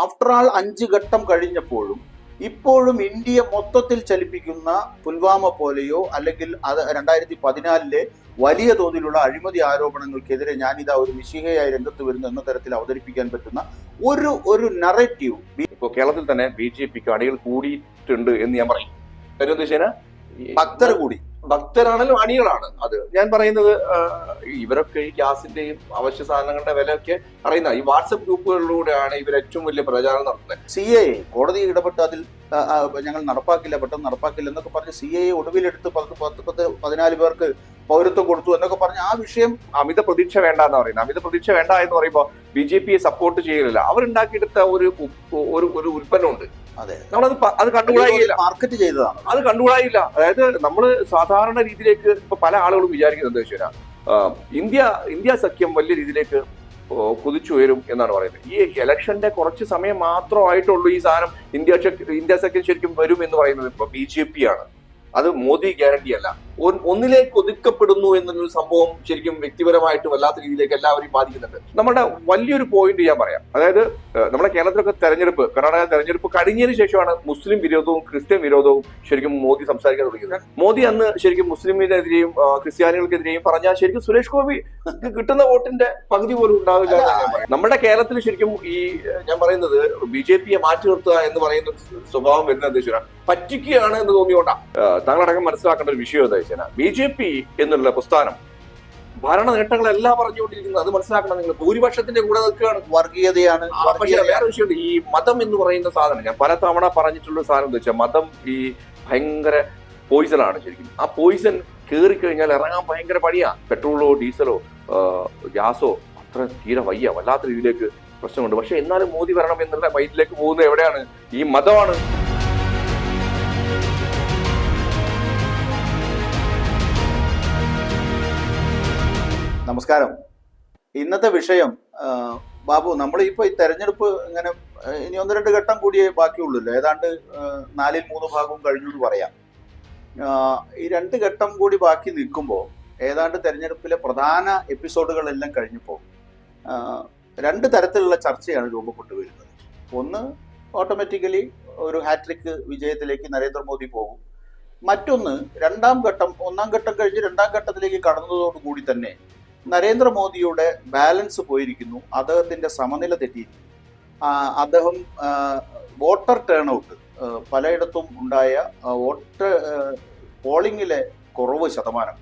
After ആൾ 5 ഘട്ടം കഴിഞ്ഞപ്പോഴും ഇപ്പോഴും India മൊത്തത്തിൽ ചലിപ്പിക്കുന്ന പുൽവാമ പോലെയോ അല്ലെങ്കിൽ അത് 2014 വലിയ തോതിലുള്ള അഴിമതി ആരോപണങ്ങൾക്കെതിരെ ഞാനിതാ ഒരു മിശിഹയായി രംഗത്ത് വരുന്നു എന്ന തരത്തിൽ അവതരിപ്പിക്കാൻ പറ്റുന്ന ഒരു നറേറ്റീവ് ഇപ്പോൾ കേരളത്തിൽ തന്നെ BJPക്ക് അണികൾ കൂടിയിട്ടുണ്ട് എന്ന് ഞാൻ പറയും. കാര്യം എന്താ വെച്ചാൽ ഭക്തർ കൂടി, ഭക്തരാണല്ലോ അണികളാണ്. അത് ഞാൻ പറയുന്നത് ഇവരൊക്കെ ഈ ഗ്യാസിന്റെയും അവശ്യ സാധനങ്ങളുടെ വിലയൊക്കെ അറിയുന്ന ഈ വാട്സപ്പ് ഗ്രൂപ്പുകളിലൂടെയാണ് ഇവർ ഏറ്റവും വലിയ പ്രചാരണം നടത്തുന്നത്. CAA കോടതി ഇടപെട്ട് അതിൽ ഞങ്ങൾ നടപ്പാക്കില്ല, പെട്ടെന്ന് നടപ്പാക്കില്ല എന്നൊക്കെ പറഞ്ഞ് CAA ഒടുവിലെടുത്ത് 14 പേർക്ക് പൗരത്വം കൊടുത്തു എന്നൊക്കെ പറഞ്ഞ് ആ വിഷയം അമിത പ്രതീക്ഷ വേണ്ട എന്ന് പറയുന്നത്. അമിത പ്രതീക്ഷ വേണ്ട എന്ന് പറയുമ്പോൾ BJPയെ സപ്പോർട്ട് ചെയ്യലില്ല. അവരുണ്ടാക്കിയെടുത്ത ഒരു ഉൽപ്പന്നമുണ്ട്. അതെ, അത് കണ്ടുകൂടായില്ല, മാർക്കറ്റ് ചെയ്തതാണ്. അത് കണ്ടുകൂടായില്ല. അതായത് നമ്മൾ സാധാരണ രീതിയിലേക്ക് ഇപ്പൊ പല ആളുകളും വിചാരിക്കുന്നത് എന്താ വെച്ചാൽ ഇന്ത്യ സഖ്യം വലിയ രീതിയിലേക്ക് കുതിച്ചുയരും എന്നാണ് പറയുന്നത്. ഈ ഇലക്ഷന്റെ കുറച്ച് സമയം മാത്രമായിട്ടുള്ളൂ ഈ സാധനം ഇന്ത്യ സഖ്യം ശരിക്കും വരും എന്ന് പറയുന്നത് ഇപ്പൊ BJP ആണ്. അത് മോദി ഗ്യാരണ്ടി അല്ല. ഒന്നിലേക്ക് ഒതുക്കപ്പെടുന്നു എന്നൊരു സംഭവം ശരിക്കും വ്യക്തിപരമായിട്ട് വല്ലാത്ത രീതിയിലേക്ക് എല്ലാവരെയും ബാധിക്കുന്നുണ്ട്. നമ്മുടെ വലിയൊരു പോയിന്റ് ഞാൻ പറയാം. അതായത് നമ്മുടെ കേരളത്തിലൊക്കെ കർണാടക തെരഞ്ഞെടുപ്പ് കഴിഞ്ഞതിന് ശേഷമാണ് മുസ്ലിം വിരോധവും ക്രിസ്ത്യൻ വിരോധവും ശരിക്കും മോദി സംസാരിക്കാൻ തുടങ്ങിയത്. മോദി അന്ന് ശരിക്കും മുസ്ലിമിനെതിരെയും ക്രിസ്ത്യാനികൾക്കെതിരെയും പറഞ്ഞാൽ ശരിക്കും സുരേഷ് ഗോപി കിട്ടുന്ന വോട്ടിന്റെ പകുതി പോലും ഉണ്ടാവില്ല. നമ്മുടെ കേരളത്തിൽ ശരിക്കും ഈ ഞാൻ പറയുന്നത് BJPയെ മാറ്റി നിർത്തുക എന്ന് പറയുന്ന ഒരു സ്വഭാവം വരുന്ന എന്താ പറ്റിക്കുകയാണ് എന്ന് തോന്നിയോണ്ടാ. താങ്കളടക്കം മനസ്സിലാക്കേണ്ട ഒരു വിഷയം എന്താ വെച്ചാൽ BJP എന്നുള്ള പ്രസ്ഥാനം ഭരണ നേട്ടങ്ങളെല്ലാം പറഞ്ഞുകൊണ്ടിരിക്കുന്നത്. അത് മനസ്സിലാക്കണം. നിങ്ങൾ ഭൂരിപക്ഷത്തിന്റെ കൂടെ നിൽക്കുകയാണ്. വർഗീയതയാണ്. പക്ഷേ വേറെ വിഷയമുണ്ട്. ഈ മതം എന്ന് പറയുന്ന സാധനം ഞാൻ പല തവണ പറഞ്ഞിട്ടുള്ള സാധനം എന്താ വെച്ചാൽ മതം ഈ ഭയങ്കര പോയിസൺ ആണ് ശരിക്കും. ആ പോയിസൺ കയറിക്കഴിഞ്ഞാൽ ഇറങ്ങാൻ ഭയങ്കര പണിയാ. പെട്രോളോ ഡീസലോ ഗ്യാസോ അത്ര തീരെ വയ്യ, വല്ലാത്ത രീതിയിലേക്ക് പ്രശ്നമുണ്ട്. പക്ഷെ എന്നാലും മോദി വരണം എന്നുള്ള മൈൻഡിലേക്ക് പോകുന്നത് എവിടെയാണ്? ഈ മതമാണ്. നമസ്കാരം. ഇന്നത്തെ വിഷയം ബാബു, നമ്മളിപ്പോ ഈ തെരഞ്ഞെടുപ്പ് ഇങ്ങനെ ഇനി 1-2 ഘട്ടം കൂടിയേ ബാക്കിയുള്ളൂല്ലോ. ഏതാണ്ട് 4/3 ഭാഗവും കഴിഞ്ഞു എന്ന് പറയാം. ഈ 2 ഘട്ടം കൂടി ബാക്കി നിൽക്കുമ്പോൾ ഏതാണ്ട് തെരഞ്ഞെടുപ്പിലെ പ്രധാന എപ്പിസോഡുകളെല്ലാം കഴിഞ്ഞപ്പോൾ 2 തരത്തിലുള്ള ചർച്ചയാണ് രൂപപ്പെട്ടു വരുന്നത്. ഒന്ന്, ഓട്ടോമാറ്റിക്കലി ഒരു ഹാട്രിക് വിജയത്തിലേക്ക് നരേന്ദ്രമോദി പോകും. മറ്റൊന്ന്, 2ാം ഘട്ടം. 1ാം ഘട്ടം കഴിഞ്ഞ് 2ാം ഘട്ടത്തിലേക്ക് കടന്നതോടുകൂടി തന്നെ നരേന്ദ്രമോദിയുടെ ബാലൻസ് പോയിരിക്കുന്നു, അദ്ദേഹത്തിന്റെ സമനില തെറ്റിയിരിക്കുന്നു. അദ്ദേഹം വോട്ടർ ടേൺ ഔട്ട് പലയിടത്തും ഉണ്ടായ പോളിംഗിലെ കുറവ് ശതമാനം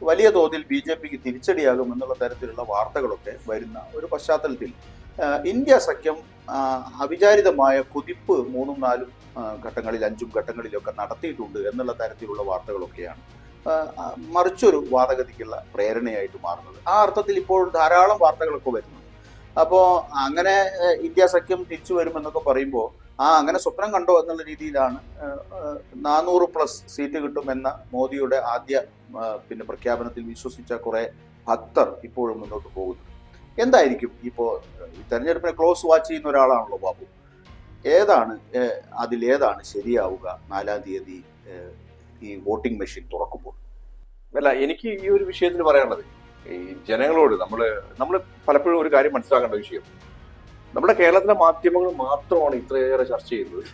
വലിയ തോതിൽ BJPക്ക് തിരിച്ചടിയാകും എന്നുള്ള തരത്തിലുള്ള വാർത്തകളൊക്കെ വരുന്ന ഒരു പശ്ചാത്തലത്തിൽ ഇന്ത്യ സഖ്യം അവിചാരിതമായ കുതിപ്പ് 3ഉം 4ഉം ഘട്ടങ്ങളിൽ 5ഉം ഘട്ടങ്ങളിലൊക്കെ നടത്തിയിട്ടുണ്ട് എന്നുള്ള തരത്തിലുള്ള വാർത്തകളൊക്കെയാണ് മറിച്ചൊരു വാദഗതിക്കുള്ള പ്രേരണയായിട്ട് മാറുന്നത്. ആ അർത്ഥത്തിൽ ഇപ്പോൾ ധാരാളം വാർത്തകളൊക്കെ വരുന്നുണ്ട്. അപ്പോൾ അങ്ങനെ ഇന്ത്യ സഖ്യം തിരിച്ചു വരുമെന്നൊക്കെ പറയുമ്പോൾ അങ്ങനെ സ്വപ്നം കണ്ടോ എന്നുള്ള രീതിയിലാണ് 400+ സീറ്റ് കിട്ടുമെന്ന മോദിയുടെ ആദ്യ പ്രഖ്യാപനത്തിൽ വിശ്വസിച്ച കുറെ ഭക്തർ ഇപ്പോഴും മുന്നോട്ട് പോകുന്നു. എന്തായിരിക്കും ഇപ്പോൾ തെരഞ്ഞെടുപ്പിനെ ക്ലോസ് വാച്ച് ചെയ്യുന്ന ഒരാളാണല്ലോ ബാബു, അതിലേതാണ് ശരിയാവുക 4-ാം തീയതി ഈ വോട്ടിംഗ് മെഷീൻ തുറക്കുമ്പോൾ? അല്ല, എനിക്ക് ഈ ഒരു വിഷയത്തിൽ പറയാനുള്ളത് ഈ ജനങ്ങളോട് നമ്മൾ പലപ്പോഴും ഒരു കാര്യം മനസ്സിലാക്കേണ്ട വിഷയം, നമ്മുടെ കേരളത്തിലെ മാധ്യമങ്ങൾ മാത്രമാണ് ഇത്രയേറെ ചർച്ച ചെയ്യുന്നത്.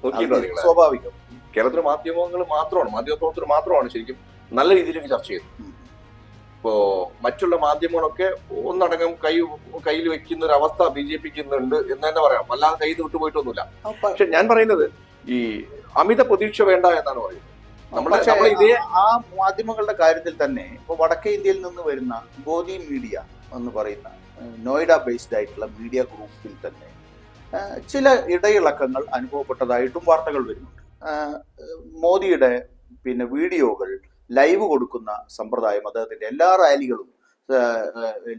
നോക്കിയിട്ടുണ്ടോ? സ്വാഭാവികം. കേരളത്തിലെ മാധ്യമങ്ങൾ മാധ്യമപ്രവർത്തകർ മാത്രമാണ് ശരിക്കും നല്ല രീതിയിലേക്ക് ചർച്ച ചെയ്യുന്നത്. ഇപ്പോ മറ്റുള്ള മാധ്യമങ്ങളൊക്കെ ഒന്നടങ്കം കയ്യിൽ വെക്കുന്ന ഒരു അവസ്ഥ BJPക്ക് ഇന്നുണ്ട് എന്ന് തന്നെ പറയാം. അല്ലാതെ കയ്യിൽ നിന്ന് വിട്ടുപോയിട്ടൊന്നുമില്ല. പക്ഷെ ഞാൻ പറയുന്നത് ഈ അമിത പ്രതീക്ഷ വേണ്ട എന്നാണ് പറയുന്നത്. ആ മാധ്യമങ്ങളുടെ കാര്യത്തിൽ തന്നെ ഇപ്പൊ വടക്കേ ഇന്ത്യയിൽ നിന്ന് വരുന്ന ഗോദി മീഡിയ എന്ന് പറയുന്ന നോയിഡ ബേസ്ഡ് ആയിട്ടുള്ള മീഡിയ ഗ്രൂപ്പിൽ തന്നെ ചില ഇടയിളക്കങ്ങൾ അനുഭവപ്പെട്ടതായിട്ടും വാർത്തകൾ വരുന്നുണ്ട്. മോദിയുടെ വീഡിയോകൾ ലൈവ് കൊടുക്കുന്ന സമ്പ്രദായം, അദ്ദേഹത്തിന്റെ എല്ലാ റാലികളും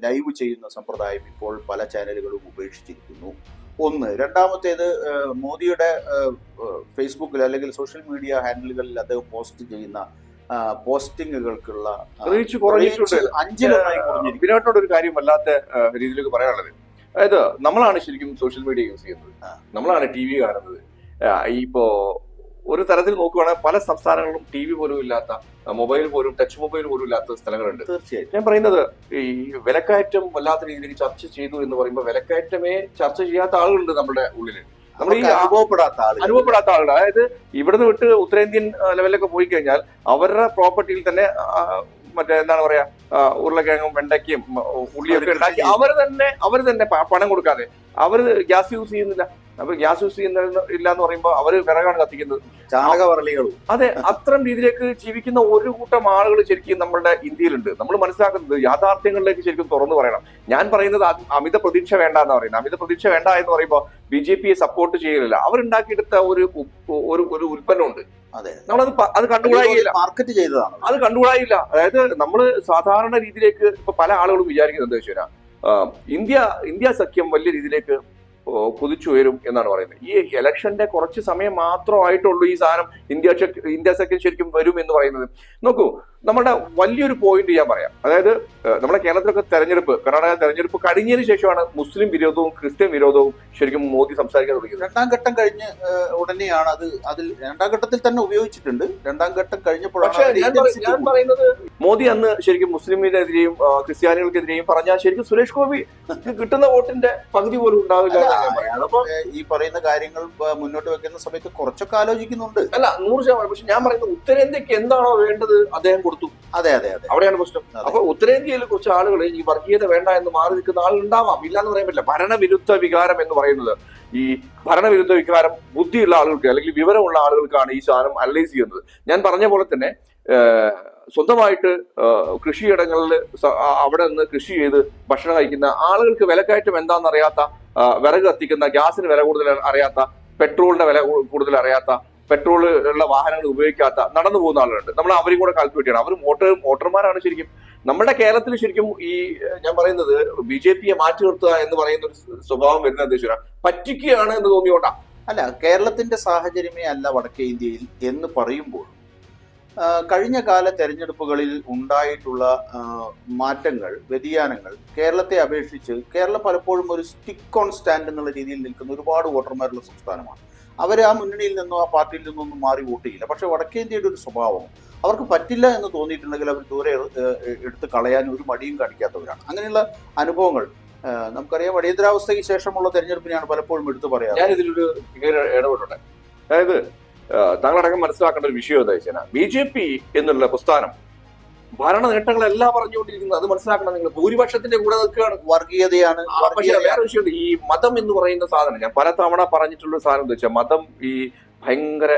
ലൈവ് ചെയ്യുന്ന സമ്പ്രദായം ഇപ്പോൾ പല ചാനലുകളും ഉപേക്ഷിച്ചിരിക്കുന്നു. ഒന്ന്. രണ്ടാമത്തേത്, മോദിയുടെ ഫേസ്ബുക്കിൽ അല്ലെങ്കിൽ സോഷ്യൽ മീഡിയ ഹാൻഡിലുകളിൽ അദ്ദേഹം പോസ്റ്റ് ചെയ്യുന്ന പോസ്റ്റിങ്ങുകൾക്കുള്ള റീച്ച് കുറഞ്ഞിട്ടുണ്ട്. 5-1 കുറഞ്ഞിരിക്കും. ഇതിനോട്ടോട് ഒരു കാര്യം വല്ലാത്ത രീതിയിലേക്ക് പറയാനുള്ളത്, അതായത് നമ്മളാണ് ശരിക്കും സോഷ്യൽ മീഡിയ യൂസ് ചെയ്യുന്നത്, നമ്മളാണ് TV കാണുന്നത്. ഇപ്പോ ഒരു തരത്തിൽ നോക്കുകയാണെങ്കിൽ പല സംസ്ഥാനങ്ങളിലും ടി വി പോലും ഇല്ലാത്ത, മൊബൈൽ പോലും, ടച്ച് മൊബൈൽ പോലും ഇല്ലാത്ത സ്ഥലങ്ങളുണ്ട്. തീർച്ചയായും ഞാൻ പറയുന്നത് ഈ വിലക്കയറ്റം വല്ലാത്ത രീതിയിൽ ചർച്ച ചെയ്തു എന്ന് പറയുമ്പോൾ വിലക്കയറ്റമേ ചർച്ച ചെയ്യാത്ത ആളുകളുണ്ട് നമ്മുടെ ഉള്ളില്. നമ്മൾ ഈ അനുഭവപ്പെടാത്ത ആളുകൾ, അതായത് ഇവിടുന്ന് വിട്ട് ഉത്തരേന്ത്യൻ ലെവലിലൊക്കെ പോയി കഴിഞ്ഞാൽ അവരുടെ പ്രോപ്പർട്ടിയിൽ തന്നെ മറ്റേ എന്താണ് പറയാ, ഉരുളക്കിഴങ്ങും വെണ്ടയ്ക്കും ഉള്ളിയൊക്കെ ഉണ്ടാക്കി അവർ തന്നെ പണം കൊടുക്കാതെ അവര് ഗ്യാസ് യൂസ് ചെയ്യുന്നില്ല. അപ്പൊ ഗ്യാസ് യൂസ് ഇല്ല എന്ന് പറയുമ്പോൾ അവര് വിറകാണ് കത്തിക്കുന്നത്, ചാണകവറളികളും. അതെ, അത്തരം രീതിയിലേക്ക് ജീവിക്കുന്ന ഒരു കൂട്ടം ആളുകൾ ശരിക്കും നമ്മുടെ ഇന്ത്യയിലുണ്ട്. നമ്മൾ മനസ്സിലാക്കുന്നത് യാഥാർത്ഥ്യങ്ങളിലേക്ക് ശരിക്കും തുറന്നു പറയണം. ഞാൻ പറയുന്നത് അമിത പ്രതീക്ഷ വേണ്ട എന്ന് പറയുന്നത്. അമിത പ്രതീക്ഷ വേണ്ട എന്ന് പറയുമ്പോൾ BJP സപ്പോർട്ട് ചെയ്യലില്ല. അവരുണ്ടാക്കിയെടുത്ത ഒരു ഉൽപ്പന്നമുണ്ട്, അതെ, അത് കണ്ടുകൂടായില്ല, മാർക്കറ്റ് ചെയ്തതാണ്, അത് കണ്ടുകൂടായില്ല. അതായത് നമ്മൾ സാധാരണ രീതിയിലേക്ക് ഇപ്പൊ പല ആളുകളും വിചാരിക്കുന്നത് എന്താ വെച്ചാൽ ഇന്ത്യ സഖ്യം വലിയ രീതിയിലേക്ക് കുതിച്ചുയരും എന്നാണ് പറയുന്നത്. ഈ ഇലക്ഷന്റെ കുറച്ച് സമയം മാത്രമായിട്ടുള്ളൂ ഈ സാധനം ഇന്ത്യ സഖ്യം ശരിക്കും വരും എന്ന് പറയുന്നത്. നോക്കൂ, നമ്മുടെ വലിയൊരു പോയിന്റ് ഞാൻ പറയാം. അതായത് നമ്മുടെ കേരളത്തിലൊക്കെ കർണാടക തെരഞ്ഞെടുപ്പ് കഴിഞ്ഞതിന് ശേഷമാണ് മുസ്ലിം വിരോധവും ക്രിസ്ത്യൻ വിരോധവും ശരിക്കും മോദി സംസാരിക്കാൻ തുടങ്ങിയത്. രണ്ടാം ഘട്ടം കഴിഞ്ഞ് ഉടനെയാണ് അതിൽ രണ്ടാം ഘട്ടത്തിൽ തന്നെ ഉപയോഗിച്ചിട്ടുണ്ട്. രണ്ടാം ഘട്ടം കഴിഞ്ഞപ്പോഴാണ് ഞാൻ പറയുന്നത് മോദി അന്ന് ശരിക്കും മുസ്ലിമിനെതിരെയും ക്രിസ്ത്യാനികൾക്കെതിരെയും പറഞ്ഞാൽ ശരിക്കും സുരേഷ് ഗോപി കിട്ടുന്ന വോട്ടിന്റെ പകുതി പോലും ഉണ്ടാവില്ല. ഈ പറയുന്ന കാര്യങ്ങൾ മുന്നോട്ട് വെക്കുന്ന സമയത്ത് കുറച്ചൊക്കെ ആലോചിക്കുന്നുണ്ട്. അല്ല, 100%. പക്ഷെ ഞാൻ പറയുന്നത് ഉത്തരേന്ത്യക്ക് എന്താണോ വേണ്ടത് അദ്ദേഹം കൊടുത്തു. അതെ, അവിടെയാണ് പ്രശ്നം. അപ്പൊ ഉത്തരേന്ത്യയിൽ കുറച്ച് ആളുകൾ ഈ വർഗീയത വേണ്ട എന്ന് മാറി നിൽക്കുന്ന ആളുകൾ ഉണ്ടാവാം, ഇല്ലാന്ന് പറയാൻ പറ്റില്ല. ഭരണവിരുദ്ധ വികാരം എന്ന് പറയുന്നത്, ഈ ഭരണവിരുദ്ധ വികാരം ബുദ്ധിയുള്ള ആളുകൾക്ക് അല്ലെങ്കിൽ വിവരമുള്ള ആളുകൾക്കാണ് ഈ സാധനം അനലൈസ് ചെയ്യുന്നത്. ഞാൻ പറഞ്ഞ പോലെ തന്നെ സ്വന്തമായിട്ട് കൃഷിയിടങ്ങളിൽ അവിടെ നിന്ന് കൃഷി ചെയ്ത് ഭക്ഷണം കഴിക്കുന്ന ആളുകൾക്ക് വിലക്കയറ്റം എന്താണെന്ന് അറിയാത്ത, വിറക് കത്തിക്കുന്ന, ഗ്യാസിന് വില കൂടുതൽ അറിയാത്ത, പെട്രോളിന്റെ വില കൂടുതൽ അറിയാത്ത, പെട്രോൾ ഉള്ള വാഹനങ്ങൾ ഉപയോഗിക്കാത്ത നടന്നു പോകുന്ന ആളുകളുണ്ട്. നമ്മൾ അവരും കൂടെ കാൽക്കുലേറ്റ് ചെയ്യണം. അവർ വോട്ടർമാരാണ് ശരിക്കും. നമ്മുടെ കേരളത്തിൽ ശരിക്കും ഈ ഞാൻ പറയുന്നത് BJP മാറ്റി നിർത്തുക എന്ന് പറയുന്ന ഒരു സ്വഭാവം വരുന്ന ഉദ്ദേശം പറ്റിക്കുകയാണ് എന്ന് തോന്നിയോണ്ടാ. അല്ല, കേരളത്തിന്റെ സാഹചര്യമേ അല്ല വടക്കേ ഇന്ത്യയിൽ എന്ന് പറയുമ്പോൾ കഴിഞ്ഞ കാല തെരഞ്ഞെടുപ്പുകളിൽ ഉണ്ടായിട്ടുള്ള മാറ്റങ്ങൾ, വ്യതിയാനങ്ങൾ കേരളത്തെ അപേക്ഷിച്ച് കേരളം പലപ്പോഴും ഒരു സ്റ്റിക്ക് ഓൺ സ്റ്റാൻഡ് എന്നുള്ള രീതിയിൽ നിൽക്കുന്ന ഒരുപാട് വോട്ടർമാരുള്ള സംസ്ഥാനമാണ്. അവർ ആ മുന്നണിയിൽ നിന്നോ ആ പാർട്ടിയിൽ നിന്നോ ഒന്നും മാറി വോട്ട് ചെയ്യില്ല. പക്ഷെ വടക്കേ ഇന്ത്യയുടെ ഒരു സ്വഭാവം, അവർക്ക് പറ്റില്ല എന്ന് തോന്നിയിട്ടുണ്ടെങ്കിൽ അവർ ദൂരെ എടുത്ത് കളയാൻ ഒരു മടിയും കാണിക്കാത്തവരാണ്. അങ്ങനെയുള്ള അനുഭവങ്ങൾ നമുക്കറിയാം. അടിയന്തരാവസ്ഥയ്ക്ക് ശേഷമുള്ള തെരഞ്ഞെടുപ്പിനെയാണ് പലപ്പോഴും എടുത്തു പറയാറ്. ഞാൻ ഇതിലൊരു ഇടപെട്ടുണ്ട്. അതായത് താങ്കളടക്കം മനസ്സിലാക്കേണ്ട ഒരു വിഷയം എന്താ വെച്ചാൽ BJP എന്നുള്ള പ്രസ്ഥാനം ഭരണ നേട്ടങ്ങളെല്ലാം പറഞ്ഞുകൊണ്ടിരിക്കുന്നത്. അത് മനസ്സിലാക്കണം നിങ്ങൾ. ഭൂരിപക്ഷത്തിന്റെ കൂടെ നിൽക്കുകയാണ്. വർഗീയതയാണ്. പക്ഷേ വേറെ വിഷയമുണ്ട്. ഈ മതം എന്ന് പറയുന്ന സാധനം ഞാൻ പല തവണ പറഞ്ഞിട്ടുള്ള സാധനം എന്താ വെച്ചാൽ മതം ഈ ഭയങ്കര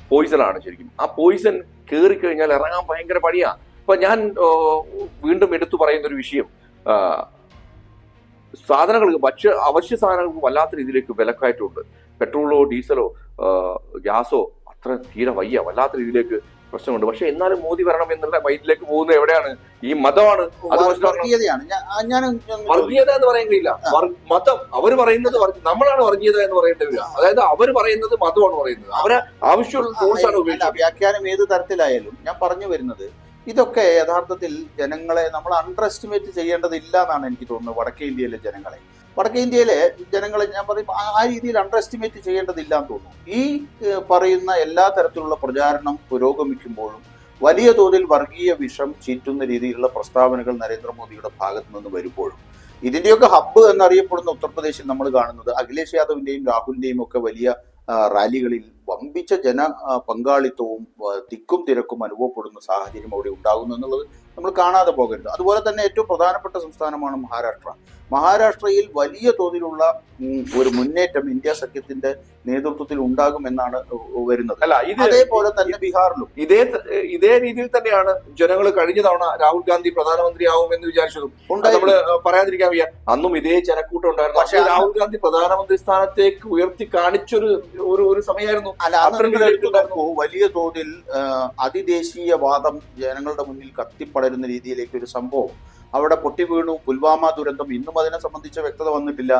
പോയിസൺ ആണ് ശരിക്കും. ആ പോയിസൺ കയറിക്കഴിഞ്ഞാൽ ഇറങ്ങാൻ ഭയങ്കര പണിയാ. അപ്പൊ ഞാൻ വീണ്ടും എടുത്തു പറയുന്ന ഒരു വിഷയം, സാധനങ്ങൾക്ക് അവശ്യ സാധനങ്ങൾക്ക് വല്ലാത്ത രീതിയിലേക്ക് വിലക്കയറ്റമുണ്ട്. പെട്രോളോ ഡീസലോ ഗ്യാസോ അത്ര തീരെ വയ്യ, വല്ലാത്ത രീതിയിലേക്ക് പ്രശ്നമുണ്ട്. പക്ഷെ എന്നാലും മോദി വരണം എന്നുള്ള മൈൻഡിലേക്ക് പോകുന്നത് എവിടെയാണ്? ഈ മതമാണ്. വർഗീയത എന്ന് പറയാൻ കഴിയില്ല. മതം അവര് പറയുന്നത് നമ്മളാണ് വർഗീയത എന്ന് പറയേണ്ടത്. അതായത് അവർ പറയുന്നത് മതമാണ് പറയുന്നത്. അവരെ ആവശ്യമുള്ള ടൂൾസാണ് ഉപയോഗിച്ചത്. വ്യാഖ്യാനം ഏത് തരത്തിലായാലും ഞാൻ പറഞ്ഞു വരുന്നത് ഇതൊക്കെ യഥാർത്ഥത്തിൽ ജനങ്ങളെ നമ്മൾ അണ്ടർ എസ്റ്റിമേറ്റ് ചെയ്യേണ്ടതില്ല എന്നാണ് എനിക്ക് തോന്നുന്നത്. വടക്കേ ഇന്ത്യയിലെ ജനങ്ങളെ ഞാൻ പറയും ആ രീതിയിൽ അണ്ടർ എസ്റ്റിമേറ്റ് ചെയ്യേണ്ടതില്ല എന്ന് തോന്നുന്നു. ഈ പറയുന്ന എല്ലാ തരത്തിലുള്ള പ്രചാരണം പുരോഗമിക്കുമ്പോഴും വലിയ തോതിൽ വർഗീയ വിഷം ചീറ്റുന്ന രീതിയിലുള്ള പ്രസ്താവനകൾ നരേന്ദ്രമോദിയുടെ ഭാഗത്തു നിന്ന് വരുമ്പോഴും ഇതിന്റെയൊക്കെ ഹബ്ബ് എന്നറിയപ്പെടുന്ന ഉത്തർപ്രദേശിൽ നമ്മൾ കാണുന്നത് അഖിലേഷ് യാദവിന്റെയും രാഹുലിന്റെയും ഒക്കെ വലിയ റാലികളിൽ വമ്പിച്ച പങ്കാളിത്തവും തിക്കും തിരക്കും അനുഭവപ്പെടുന്ന സാഹചര്യം അവിടെ ഉണ്ടാകുന്നു എന്നുള്ളത് നമ്മൾ കാണാതെ പോകരുത്. അതുപോലെ തന്നെ ഏറ്റവും പ്രധാനപ്പെട്ട സംസ്ഥാനമാണ് മഹാരാഷ്ട്രയിൽ വലിയ തോതിലുള്ള ഒരു മുന്നേറ്റം ഇന്ത്യ സഖ്യത്തിന്റെ നേതൃത്വത്തിൽ ഉണ്ടാകുമെന്നാണ് വരുന്നത്. അതേപോലെ തന്നെ ബീഹാറിലും ഇതേ രീതിയിൽ തന്നെയാണ് ജനങ്ങൾ കഴിഞ്ഞ തവണ രാഹുൽ ഗാന്ധി പ്രധാനമന്ത്രിയാവും എന്ന് വിചാരിച്ചതും നമ്മള് പറയാതിരിക്കാൻ വയ്യ. അന്നും ഇതേ ജനക്കൂട്ടം ഉണ്ടായിരുന്നു. പക്ഷേ രാഹുൽ ഗാന്ധി പ്രധാനമന്ത്രി സ്ഥാനത്തേക്ക് ഉയർത്തി കാണിച്ചൊരു ഒരു സമയമായിരുന്നു. വലിയ തോതിൽ അതിദേശീയവാദം ജനങ്ങളുടെ മുന്നിൽ കത്തിപ്പടരുന്ന രീതിയിലേക്ക് ഒരു സംഭവം അവിടെ പൊട്ടി വീണു. പുൽവാമ ദുരന്തം, ഇന്നും അതിനെ സംബന്ധിച്ച വ്യക്തത വന്നിട്ടില്ല.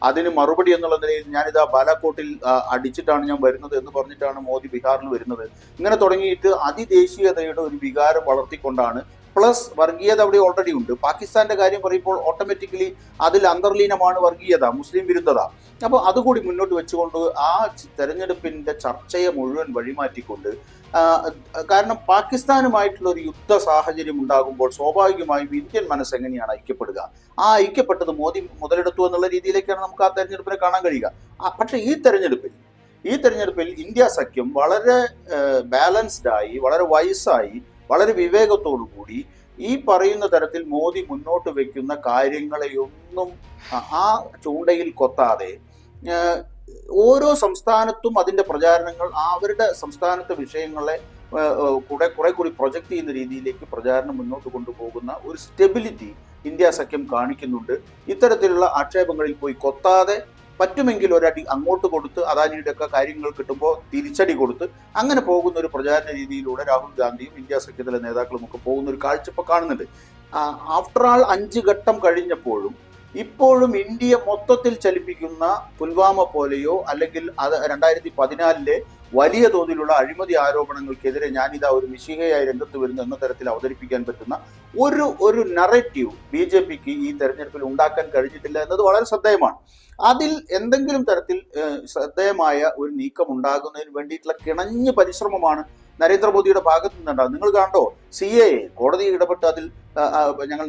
അതിന് മറുപടി എന്നുള്ള നിലയിൽ ഞാനിതാ ബാലാക്കോട്ടിൽ അടിച്ചിട്ടാണ് ഞാൻ വരുന്നത് എന്ന് പറഞ്ഞിട്ടാണ് മോദി ബീഹാറിൽ വരുന്നത്. ഇങ്ങനെ തുടങ്ങിയിട്ട് അതിദേശീയതയുടെ ഒരു വികാരം വളർത്തിക്കൊണ്ടാണ്. പ്ലസ് വർഗീയത അവിടെ ഓൾറെഡി ഉണ്ട്. പാകിസ്ഥാന്റെ കാര്യം പറയുമ്പോൾ ഓട്ടോമാറ്റിക്കലി അതിൽ അന്തർലീനമാണ് വർഗീയത, മുസ്ലിം വിരുദ്ധത. അപ്പോൾ അതുകൂടി മുന്നോട്ട് വെച്ചുകൊണ്ട് ആ തെരഞ്ഞെടുപ്പിന്റെ ചർച്ചയെ മുഴുവൻ വഴിമാറ്റിക്കൊണ്ട്, കാരണം പാകിസ്ഥാനുമായിട്ടുള്ള ഒരു യുദ്ധ സാഹചര്യം ഉണ്ടാകുമ്പോൾ സ്വാഭാവികമായും ഇന്ത്യൻ മനസ്സ് എങ്ങനെയാണ് ഐക്യപ്പെടുക? ആ ഐക്യപ്പെട്ടത് മോദി മുതലെടുത്തു എന്നുള്ള രീതിയിലേക്കാണ് നമുക്ക് ആ തെരഞ്ഞെടുപ്പിനെ കാണാൻ കഴിയുക. പക്ഷേ ഈ തെരഞ്ഞെടുപ്പിൽ ഇന്ത്യ സഖ്യം വളരെ ബാലൻസ്ഡ് ആയി, വളരെ വയസ്സായി, വളരെ വിവേകത്തോടു കൂടി ഈ പറയുന്ന തരത്തിൽ മോദി മുന്നോട്ട് വെക്കുന്ന കാര്യങ്ങളെയൊന്നും ആ ചൂണ്ടയിൽ കൊത്താതെ ഓരോ സംസ്ഥാനത്തും അതിന്റെ പ്രചാരണങ്ങൾ അവരുടെ സംസ്ഥാനത്തെ വിഷയങ്ങളെ കുറെ കൂടി പ്രൊജക്ട് ചെയ്യുന്ന രീതിയിലേക്ക് പ്രചാരണം മുന്നോട്ട് കൊണ്ടുപോകുന്ന ഒരു സ്റ്റെബിലിറ്റി ഇന്ത്യ സഖ്യം കാണിക്കുന്നുണ്ട്. ഇത്തരത്തിലുള്ള ആക്ഷേപങ്ങളിൽ പോയി കൊത്താതെ പറ്റുമെങ്കിൽ ഒരടി അങ്ങോട്ട് കൊടുത്ത് അദാനിയുടെ ഒക്കെ കാര്യങ്ങൾ കിട്ടുമ്പോൾ തിരിച്ചടി കൊടുത്ത് അങ്ങനെ പോകുന്ന ഒരു പ്രചാരണ രീതിയിലൂടെ രാഹുൽ ഗാന്ധിയും ഇന്ത്യ സഖ്യത്തിലെ നേതാക്കളും ഒക്കെ പോകുന്ന ഒരു കാഴ്ച ഇപ്പോൾ കാണുന്നുണ്ട്. ആഫ്റ്റർ ആൾ 5 ഘട്ടം കഴിഞ്ഞപ്പോഴും ഇപ്പോഴും ഇന്ത്യ മൊത്തത്തിൽ ചലിപ്പിക്കുന്ന പുൽവാമ പോലെയോ അല്ലെങ്കിൽ 2014 വലിയ തോതിലുള്ള അഴിമതി ആരോപണങ്ങൾക്കെതിരെ ഞാനിതാ ഒരു മിശിഹയായി രംഗത്ത് വരുന്നു എന്ന തരത്തിൽ അവതരിപ്പിക്കാൻ പറ്റുന്ന ഒരു നറേറ്റീവ് BJPക്ക് ഈ തെരഞ്ഞെടുപ്പിൽ ഉണ്ടാക്കാൻ കഴിഞ്ഞിട്ടില്ല എന്നത് വളരെ ശ്രദ്ധേയമാണ്. അതിൽ എന്തെങ്കിലും തരത്തിൽ ശ്രദ്ധേയമായ ഒരു നീക്കം ഉണ്ടാകുന്നതിന് വേണ്ടിയിട്ടുള്ള കിണഞ്ഞ പരിശ്രമമാണ് നരേന്ദ്രമോദിയുടെ ഭാഗത്തു നിന്നുണ്ടാകും. നിങ്ങൾ കണ്ടോ, CAA കോടതി ഇടപെട്ട് അതിൽ ഞങ്ങൾ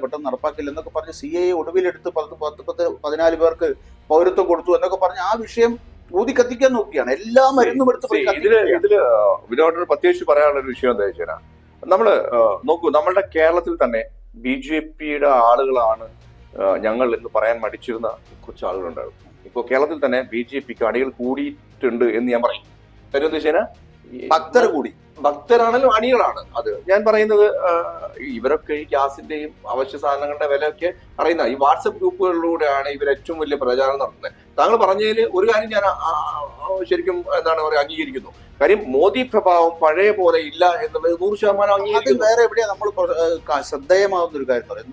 പെട്ടെന്ന് നടപ്പാക്കില്ല എന്നൊക്കെ പറഞ്ഞ് CAA ഒടുവിലെടുത്ത് 14 പേർക്ക് പൗരത്വം കൊടുത്തു എന്നൊക്കെ പറഞ്ഞ് ആ വിഷയം ഊതി കത്തിക്കാൻ നോക്കിയാണ്. എല്ലാ മരുന്നും എടുത്ത് ഇതില് വിനോദിനോട് പ്രത്യേകിച്ച് പറയാനുള്ള ഒരു വിഷയം എന്താ വെച്ചാൽ, നമ്മള് നോക്കൂ, നമ്മളുടെ കേരളത്തിൽ തന്നെ BJPയുടെ ആളുകളാണ് ഞങ്ങൾ എന്ന് പറയാൻ മടിച്ചിരുന്ന കുറച്ച് ആളുകളുണ്ടായിരുന്നു. ഇപ്പോൾ കേരളത്തിൽ തന്നെ BJPക്ക് അണികൾ കൂടിയിട്ടുണ്ട് എന്ന് ഞാൻ പറയും. കാര്യം എന്താ വെച്ചാൽ ഭക്തരാണെങ്കിലും അണികളാണ്. അത് ഞാൻ പറയുന്നത്, ഇവരൊക്കെ ഈ ഗ്യാസിന്റെയും അവശ്യ സാധനങ്ങളുടെ വിലയൊക്കെ അറിയുന്ന ഈ വാട്സപ്പ് ഗ്രൂപ്പുകളിലൂടെയാണ് ഇവർ ഏറ്റവും വലിയ പ്രചാരണം നടത്തുന്നത്. താങ്കൾ പറഞ്ഞതിൽ ഒരു കാര്യം ഞാൻ ശരിക്കും എന്താണ് പറയുക അംഗീകരിക്കുന്നു. കാര്യം മോദി പ്രഭാവം പഴയ പോലെ ഇല്ല എന്നുള്ളത് 100% അംഗീകരിക്കുന്നു. വേറെ എവിടെയാ നമ്മൾ ശ്രദ്ധേയമാവുന്ന ഒരു കാര്യം പറയും.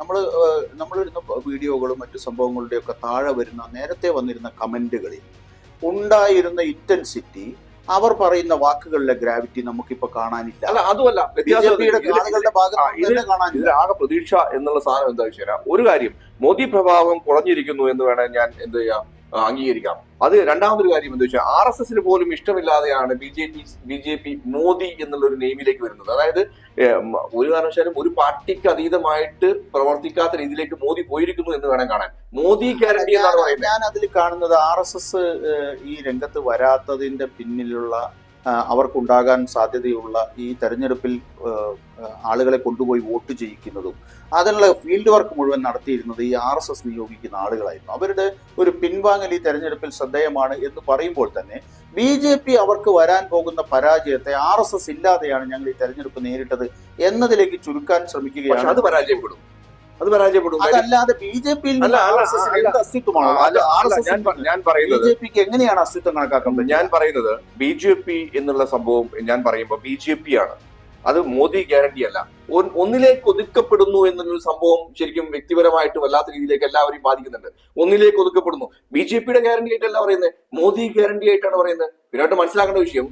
നമ്മളിരുന്ന വീഡിയോകളും മറ്റു സംഭവങ്ങളുടെ ഒക്കെ താഴെ നേരത്തെ വന്നിരുന്ന കമന്റുകളിൽ ഉണ്ടായിരുന്ന ഇന്റൻസിറ്റി, അവർ പറയുന്ന വാക്കുകളിലെ ഗ്രാവിറ്റി നമുക്കിപ്പോ കാണാനില്ല. അല്ല, അതുമല്ല, ആളുകളുടെ ഭാഗത്ത് ആകെ പ്രതീക്ഷ എന്നുള്ള സാധനം എന്താ വെച്ചാൽ, ഒരു കാര്യം മോദി പ്രഭാവം കുറഞ്ഞിരിക്കുന്നു എന്ന് വേണം ഞാൻ എന്ത് ചെയ്യാം അംഗീകരിക്കാം. അത് രണ്ടാമതൊരു കാര്യം എന്താ വെച്ചാൽ, RSSന് പോലും ഇഷ്ടമില്ലാതെയാണ് BJP മോദി എന്നുള്ള ഒരു നെയിമിലേക്ക് വരുന്നത്. അതായത് ഒരു കാരണവശാലും ഒരു പാർട്ടിക്ക് അതീതമായിട്ട് പ്രവർത്തിക്കാത്ത രീതിയിലേക്ക് മോദി പോയിരിക്കുന്നു എന്ന് വേണം കാണാൻ. മോദി ഗ്യാരണ്ടി എന്നാണ് പറയുന്നത്. ഞാൻ അതിൽ കാണുന്നത് RSS ഈ രംഗത്ത് വരാത്തതിന്റെ പിന്നിലുള്ള അവർക്കുണ്ടാകാൻ സാധ്യതയുള്ള ഈ തെരഞ്ഞെടുപ്പിൽ ആളുകളെ കൊണ്ടുപോയി വോട്ട് ചെയ്യിക്കുന്നതും അതിനുള്ള ഫീൽഡ് വർക്ക് മുഴുവൻ നടത്തിയിരുന്നത് ഈ RSS നിയോഗിക്കുന്ന ആളുകളായിരുന്നു. അവരുടെ ഒരു പിൻവാങ്ങൽ ഈ തെരഞ്ഞെടുപ്പിൽ ശ്രദ്ധേയമാണ് എന്ന് പറയുമ്പോൾ തന്നെ BJP അവർക്ക് വരാൻ പോകുന്ന പരാജയത്തെ RSS ഇല്ലാതെയാണ് ഞങ്ങൾ ഈ തെരഞ്ഞെടുപ്പ് നേരിട്ടത് എന്നതിലേക്ക് ചുരുക്കാൻ ശ്രമിക്കുകയാണ്. അത് പരാജയപ്പെടും. അതല്ലാതെ BJPയിൽ BJPക്ക് എങ്ങനെയാണ് അസ്തിത്വം കണക്കാക്കാൻ പറ്റും? ഞാൻ പറയുന്നത് BJP എന്നുള്ള സംഭവം ഞാൻ പറയുമ്പോൾ BJP ആണ്, അത് മോദി ഗ്യാരണ്ടി അല്ല. ഒന്നിലേക്ക് ഒതുക്കപ്പെടുന്നു എന്നൊരു സംഭവം ശരിക്കും വ്യക്തിപരമായിട്ട് വല്ലാത്ത രീതിയിലേക്ക് എല്ലാവരെയും ബാധിക്കുന്നുണ്ട്. ഒന്നിലേക്ക് ഒതുക്കപ്പെടുന്നു. BJPയുടെ ഗ്യാരണ്ടി ആയിട്ടല്ല പറയുന്നത്, മോദി ഗ്യാരണ്ടി ആയിട്ടാണ് പറയുന്നത്. ഇതിനായിട്ട് മനസ്സിലാക്കേണ്ട വിഷയം,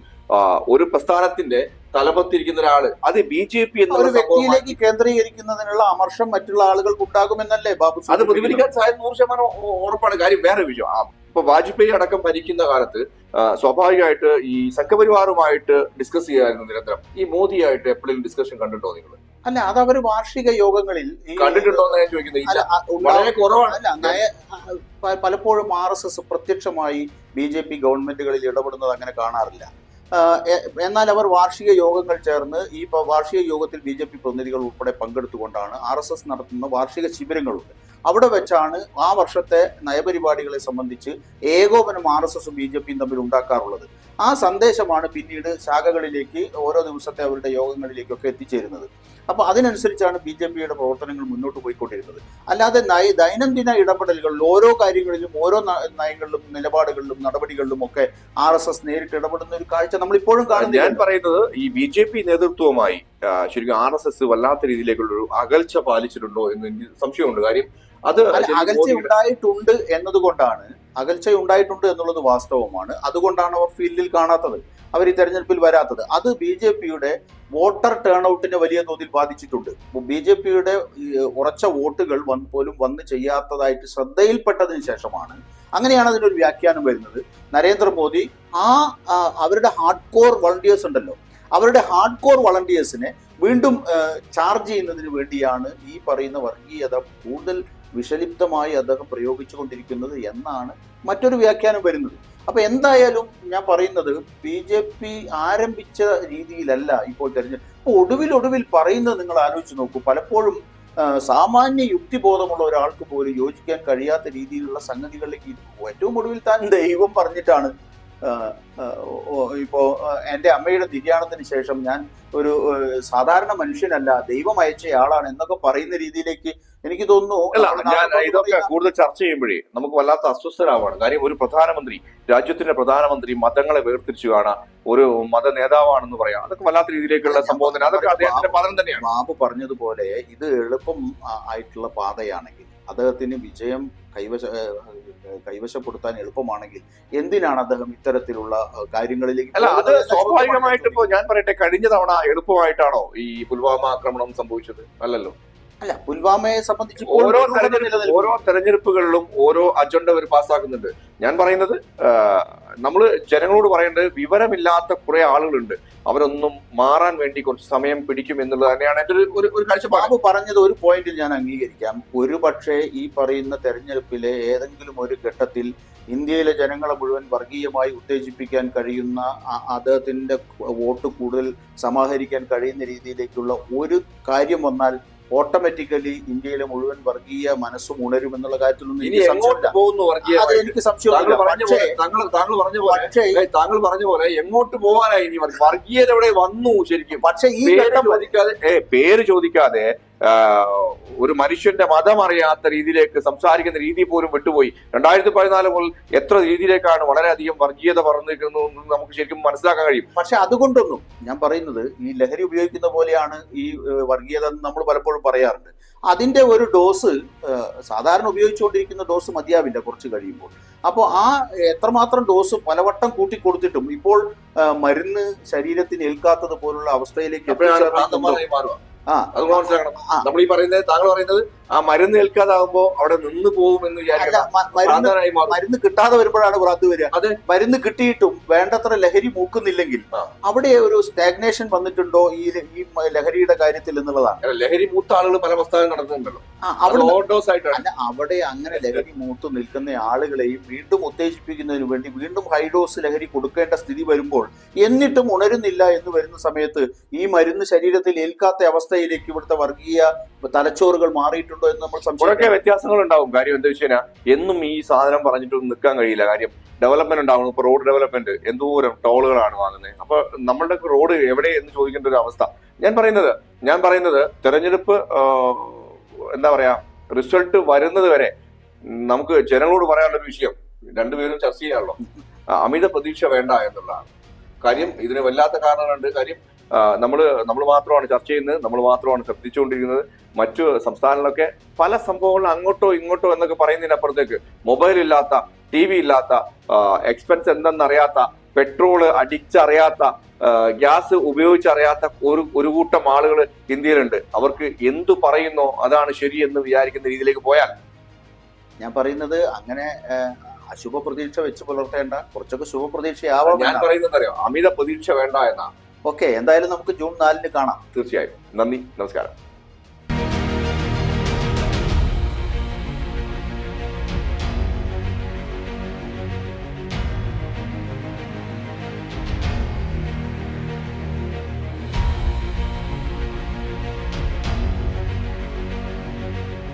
ഒരു പ്രസ്ഥാനത്തിന്റെ തലപ്പത്തിരിക്കുന്ന ഒരാള് അത് BJP എന്ന ഒരു വ്യക്തിയിലേക്ക് കേന്ദ്രീകരിക്കുന്നതിനുള്ള അമർഷം മറ്റുള്ള ആളുകൾക്ക് ഉണ്ടാകുമെന്നല്ലേ ബാബു? അത് പ്രതിഫലിക്കാൻ സാധ്യത 100% ഉറപ്പാണ്. കാര്യം വേറെ വിഷയം, ഇപ്പൊ വാജ്പേയി അടക്കം ഭരിക്കുന്ന കാലത്ത് സ്വാഭാവികമായിട്ട് ഈ സംഘപരിവാറുമായിട്ട് ഡിസ്കസ് ചെയ്യായിരുന്നു നിരന്തരം. ഈ മോദിയായിട്ട് എപ്പോഴും ഡിസ്കഷൻ കണ്ടിട്ടോ നിങ്ങൾ? അല്ല, അത് അവർ വാർഷിക യോഗങ്ങളിൽ കണ്ടിട്ടുണ്ടോ എന്ന് ഞാൻ ചോദിക്കുന്നത്. വളരെ കുറവാണ്. പലപ്പോഴും RSS പ്രത്യക്ഷമായി BJP ഗവൺമെന്റുകളിൽ ഇടപെടുന്നത് അങ്ങനെ കാണാറില്ല. എന്നാൽ അവർ വാർഷിക യോഗങ്ങൾ ചേർന്ന് ഈ വാർഷിക യോഗത്തിൽ BJP പ്രതിനിധികൾ ഉൾപ്പെടെ പങ്കെടുത്തുകൊണ്ടാണ് RSS നടത്തുന്ന വാർഷിക ശിബിരങ്ങളുണ്ട്. അവിടെ വെച്ചാണ് ആ വർഷത്തെ നയപരിപാടികളെ സംബന്ധിച്ച് ഏകോപനം RSSും BJPയും തമ്മിൽ ഉണ്ടാക്കാറുള്ളത്. ആ സന്ദേശമാണ് പിന്നീട് ശാഖകളിലേക്ക് ഓരോ ദിവസത്തെ അവരുടെ യോഗങ്ങളിലേക്കൊക്കെ എത്തിച്ചേരുന്നത്. അപ്പൊ അതിനനുസരിച്ചാണ് BJPയുടെ പ്രവർത്തനങ്ങൾ മുന്നോട്ട് പോയിക്കൊണ്ടിരുന്നത്. അല്ലാതെ ദൈനംദിന ഇടപെടലുകളിൽ ഓരോ കാര്യങ്ങളിലും ഓരോ നയങ്ങളിലും നിലപാടുകളിലും നടപടികളിലും ഒക്കെ RSS നേരിട്ട് ഇടപെടുന്ന ഒരു കാഴ്ച നമ്മൾ ഇപ്പോഴും കാണുന്നു. ഞാൻ പറയുന്നത് ഈ BJP നേതൃത്വവുമായി ശരിക്കും RSS വല്ലാത്ത രീതിയിലേക്കുള്ളൊരു അകൽച്ച പാലിച്ചിട്ടുണ്ടോ എന്ന് എനിക്ക് സംശയമുണ്ട്. കാര്യം അത് അകൽച്ച ഉണ്ടായിട്ടുണ്ട് എന്നതുകൊണ്ടാണ്, അകൽച്ച ഉണ്ടായിട്ടുണ്ട് എന്നുള്ളത് വാസ്തവമാണ്. അതുകൊണ്ടാണ് അവർ ഫീൽഡിൽ കാണാത്തത്, അവർ ഈ തെരഞ്ഞെടുപ്പിൽ വരാത്തത്. അത് BJPയുടെ വോട്ടർ ടേൺ ഔട്ടിനെ വലിയ തോതിൽ ബാധിച്ചിട്ടുണ്ട്. BJPയുടെ ഉറച്ച വോട്ടുകൾ പോലും വന്ന് ചെയ്യാത്തതായിട്ട് ശ്രദ്ധയിൽപ്പെട്ടതിന് ശേഷമാണ് അങ്ങനെയാണ് അതിനൊരു വ്യാഖ്യാനം വരുന്നത്. നരേന്ദ്രമോദി അവരുടെ ഹാർഡ് കോർ വളണ്ടിയേഴ്സ് ഉണ്ടല്ലോ, അവരുടെ ഹാർഡ് കോർ വളണ്ടിയേഴ്സിനെ വീണ്ടും ചാർജ് ചെയ്യുന്നതിന് വേണ്ടിയാണ് ഈ പറയുന്ന വർഗീയത കൂടുതൽ വിഷലിപ്തമായി അദ്ദേഹം പ്രയോഗിച്ചുകൊണ്ടിരിക്കുന്നത് എന്നാണ് മറ്റൊരു വ്യാഖ്യാനം വരുന്നത്. അപ്പൊ എന്തായാലും ഞാൻ പറയുന്നത് BJP ആരംഭിച്ച രീതിയിലല്ല ഇപ്പോൾ തെരഞ്ഞെടുപ്പ്. ഒടുവിൽ പറയുന്നത് നിങ്ങൾ ആലോചിച്ച് നോക്കൂ. പലപ്പോഴും സാമാന്യ യുക്തിബോധമുള്ള ഒരാൾക്ക് പോലും യോജിക്കാൻ കഴിയാത്ത രീതിയിലുള്ള സംഗതികളിലേക്ക് ഏറ്റവും ഒടുവിൽ താൻ ദൈവം പറഞ്ഞിട്ടാണ് ഇപ്പോ എൻ്റെ അമ്മയുടെ നിര്യാണത്തിന് ശേഷം ഞാൻ ഒരു സാധാരണ മനുഷ്യനല്ല, ദൈവം അയച്ചയാളാണ് എന്നൊക്കെ പറയുന്ന രീതിയിലേക്ക് എനിക്ക് തോന്നുന്നു. ഞാൻ ഇതൊക്കെ കൂടുതൽ ചർച്ച ചെയ്യുമ്പോഴേ നമുക്ക് വല്ലാത്ത അസ്വസ്ഥരാവാണ്. കാര്യം ഒരു പ്രധാനമന്ത്രി, രാജ്യത്തിന്റെ പ്രധാനമന്ത്രി മതങ്ങളെ വേർതിരിച്ചു കാണാം, ഒരു മത നേതാവാണെന്ന് പറയാം, അതൊക്കെ വല്ലാത്ത രീതിയിലേക്കുള്ള സംബോധന, അതൊക്കെ അദ്ദേഹത്തിന്റെ പഠനം തന്നെയാണ്. ബാബു പറഞ്ഞതുപോലെ ഇത് എളുപ്പം ആയിട്ടുള്ള പാതയാണെങ്കിൽ, അദ്ദേഹത്തിന് വിജയം കൈവശപ്പെടുത്താൻ എളുപ്പമാണെങ്കിൽ എന്തിനാണ് അദ്ദേഹം ഇത്തരത്തിലുള്ള കാര്യങ്ങളിലേക്ക്? അല്ല, അത് സ്വാഭാവികമായിട്ട് ഇപ്പോ ഞാൻ പറയട്ടെ, കഴിഞ്ഞ തവണ എളുപ്പമായിട്ടാണോ ഈ പുൽവാമ ആക്രമണം സംഭവിച്ചത്? അല്ലല്ലോ. അല്ല, പുൽവാമയെ സംബന്ധിച്ച് ഓരോ തെരഞ്ഞെടുപ്പുകളിലും ഓരോ അജണ്ട അവർ പാസ്സാക്കുന്നുണ്ട്. ഞാൻ പറയുന്നത് നമ്മൾ ജനങ്ങളോട് പറയേണ്ടത്, വിവരമില്ലാത്ത കുറെ ആളുകളുണ്ട്, അവരൊന്നും മാറാൻ വേണ്ടി കുറച്ച് സമയം പിടിക്കും എന്നുള്ളത് തന്നെയാണ് എൻ്റെ ഒരു കാഴ്ചപ്പാട്. ബാബു പറഞ്ഞത് ഒരു പോയിന്റിൽ ഞാൻ അംഗീകരിക്കാം. ഒരു പക്ഷേ ഈ പറയുന്ന തെരഞ്ഞെടുപ്പിലെ ഏതെങ്കിലും ഒരു ഘട്ടത്തിൽ ഇന്ത്യയിലെ ജനങ്ങളെ മുഴുവൻ വർഗീയമായി ഉത്തേജിപ്പിക്കാൻ കഴിയുന്ന, അദ്ദേഹത്തിന്റെ വോട്ട് കൂടുതൽ സമാഹരിക്കാൻ കഴിയുന്ന രീതിയിലേക്കുള്ള ഒരു കാര്യം വന്നാൽ ഓട്ടോമാറ്റിക്കലി ഇന്ത്യയിലെ മുഴുവൻ വർഗീയ മനസ്സും ഉണരുമെന്നുള്ള കാര്യത്തിലൊന്നും എനിക്ക് സംശയമില്ല. താങ്കൾ പറഞ്ഞ പോലെ എങ്ങോട്ട് പോകാനായി ഇനി വർഗീയത എവിടെ വന്നു ശരിക്കും? പക്ഷേ ഈ പേര് ചോദിക്കാതെ ഒരു മനുഷ്യന്റെ മതം അറിയാത്ത രീതിയിലേക്ക് സംസാരിക്കുന്ന രീതി പോലും വിട്ടുപോയി. 2014 മുതൽ എത്ര രീതിയിലേക്കാണ് വളരെയധികം വർഗീയത പറഞ്ഞിരിക്കുന്നത് നമുക്ക് ശരിക്കും മനസ്സിലാക്കാൻ കഴിയും. പക്ഷെ അതുകൊണ്ടൊന്നും ഞാൻ പറയുന്നത്, ഈ ലഹരി ഉപയോഗിക്കുന്ന പോലെയാണ് ഈ വർഗീയത നമ്മൾ പലപ്പോഴും പറയാറുണ്ട്. അതിന്റെ ഒരു ഡോസ് സാധാരണ ഉപയോഗിച്ചുകൊണ്ടിരിക്കുന്ന ഡോസ് മതിയാവില്ല കുറച്ച് കഴിയുമ്പോൾ. അപ്പോൾ എത്രമാത്രം ഡോസ് പലവട്ടം കൂട്ടിക്കൊടുത്തിട്ടും ഇപ്പോൾ മരുന്ന് ശരീരത്തിന് ഏൽക്കാത്തത് പോലുള്ള അവസ്ഥയിലേക്ക് മാറുക. അത് മനസ്സിലാക്കണം. നമ്മൾ ഈ പറയുന്നത്, താങ്കൾ പറയുന്നത് ആ മരുന്ന് ഏൽക്കാതാകുമ്പോ അവിടെ നിന്ന് പോകും എന്ന് മരുന്ന് കിട്ടാതെ വരുമ്പോഴാണ് ഭ്രാന്ത് വരിക. അത് മരുന്ന് കിട്ടിയിട്ടും വേണ്ടത്ര ലഹരി മൂക്കുന്നില്ലെങ്കിൽ അവിടെ ഒരു സ്റ്റാഗ്നേഷൻ വന്നിട്ടുണ്ടോ ഈ ലഹരിയുടെ കാര്യത്തിൽ എന്നുള്ളതാണ്. ലഹരി മൂത്ത ആളുകൾ പല പ്രസ്ഥാനം നടത്തുന്നുണ്ടല്ലോ. അവിടെ അങ്ങനെ ലഹരി മൂത്ത് നിൽക്കുന്ന ആളുകളെയും വീണ്ടും ഉത്തേജിപ്പിക്കുന്നതിന് വേണ്ടി വീണ്ടും ഹൈഡോസ് ലഹരി കൊടുക്കേണ്ട സ്ഥിതി വരുമ്പോൾ എന്നിട്ടും ഉണരുന്നില്ല എന്ന് വരുന്ന സമയത്ത് ഈ മരുന്ന് ശരീരത്തിൽ ഏൽക്കാത്ത അവസ്ഥയിലേക്ക് ഇവിടുത്തെ വർഗീയ തലച്ചോറുകൾ മാറിയിട്ടുണ്ടോ എന്ന് നമ്മൾ സംശയം. വ്യത്യാസങ്ങൾ ഉണ്ടാവും. കാര്യം എന്താ വെച്ച് കഴിഞ്ഞാൽ എന്നും ഈ സാധനം പറഞ്ഞിട്ടൊന്നും നിൽക്കാൻ കഴിയില്ല. കാര്യം ഡെവലപ്മെന്റ് ഉണ്ടാവണം. ഇപ്പൊ റോഡ് ഡെവലപ്മെന്റ് എന്തോരം ടോളുകളാണ് വാങ്ങുന്നത്. അപ്പൊ നമ്മളുടെ റോഡ് എവിടെ എന്ന് ചോദിക്കേണ്ട ഒരു അവസ്ഥ. ഞാൻ പറയുന്നത് തെരഞ്ഞെടുപ്പ് എന്താ പറയാ, റിസൾട്ട് വരുന്നത് വരെ നമുക്ക് ജനങ്ങളോട് പറയാനുള്ളൊരു വിഷയം രണ്ടുപേരും ചർച്ച ചെയ്യാനുള്ളൂ. അമിത പ്രതീക്ഷ വേണ്ട എന്നുള്ളതാണ് കാര്യം. ഇതിന് വല്ലാത്ത കാരണങ്ങളുണ്ട്. കാര്യം നമ്മൾ മാത്രമാണ് ചർച്ച ചെയ്യുന്നത്, നമ്മൾ മാത്രമാണ് ശ്രദ്ധിച്ചുകൊണ്ടിരിക്കുന്നത്. മറ്റു സംസ്ഥാനങ്ങളിലൊക്കെ പല സംഭവങ്ങളും അങ്ങോട്ടോ ഇങ്ങോട്ടോ എന്നൊക്കെ പറയുന്നതിനപ്പുറത്തേക്ക് മൊബൈൽ ഇല്ലാത്ത, TV ഇല്ലാത്ത, എക്സ്പെൻസ് എന്തെന്നറിയാത്ത, പെട്രോള് അടിച്ചറിയാത്ത, ഗ്യാസ് ഉപയോഗിച്ചറിയാത്ത ഒരു കൂട്ടം ആളുകൾ ഇന്ത്യയിലുണ്ട്. അവർക്ക് എന്തു പറയുന്നോ അതാണ് ശരി എന്ന് വിചാരിക്കുന്ന രീതിയിലേക്ക് പോയാൽ, ഞാൻ പറയുന്നത് അങ്ങനെ അശുഭ പ്രതീക്ഷ വെച്ച് പുലർത്തേണ്ട, കുറച്ചൊക്കെ ശുഭപ്രതീക്ഷയാവാം. ഞാൻ പറയുന്നത് അറിയോ, അമിത പ്രതീക്ഷ വേണ്ട എന്നാണ്. ഓക്കെ, എന്തായാലും നമുക്ക് ജൂൺ 4 കാണാം. തീർച്ചയായും. നന്ദി, നമസ്കാരം.